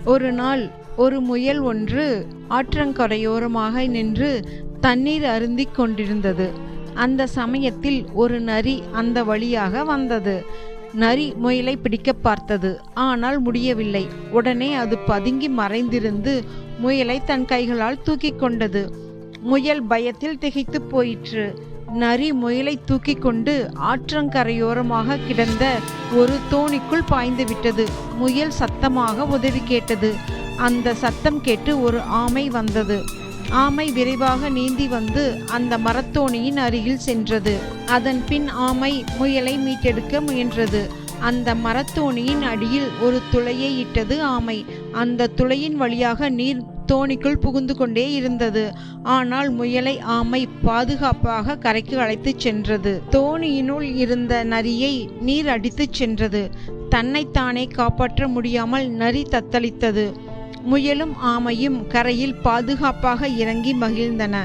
ஒரு நாள் ஒரு முயல் ஒன்று ஆற்றங்கரையோரமாக நின்று தண்ணீர் அருந்திக் கொண்டிருந்தது. அந்த சமயத்தில் ஒரு நரி அந்த வழியாக வந்தது. நரி முயலை பிடிக்க பார்த்தது, ஆனால் முடியவில்லை. உடனே அது பதுங்கி மறைந்திருந்து முயலை தன் கைகளால் தூக்கி கொண்டது. முயல் பயத்தில் திகைத்து போயிற்று. நரி முயலை தூக்கி கொண்டு ஆற்றங்கரையோரமாக கிடந்த ஒரு தோணிக்குள் பாய்ந்து விட்டது. முயல் சத்தமாக உதவி கேட்டது. அந்த சத்தம் கேட்டு ஒரு ஆமை வந்தது. ஆமை விரைவாக நீந்தி வந்து அந்த மரத்தோணியின் அருகில் சென்றது. அதன் பின் ஆமை முயலை மீட்டெடுக்க முயன்றது. அந்த மரத்தோணியின் அடியில் ஒரு துளையை இட்டது ஆமை. அந்த துளையின் வழியாக நீர் தோணிக்குள் புகுந்து கொண்டே இருந்தது. ஆனால் முயலை ஆமை பாதுகாப்பாக கரைக்கு அழைத்துச் சென்றது. தோணியினுள் இருந்த நரியை நீர் அடித்துச் சென்றது. தன்னைத்தானே காப்பாற்ற முடியாமல் நரி தத்தளித்தது. முயலும் ஆமையும் கரையில் பாதுகாப்பாக இறங்கி மகிழ்ந்தன.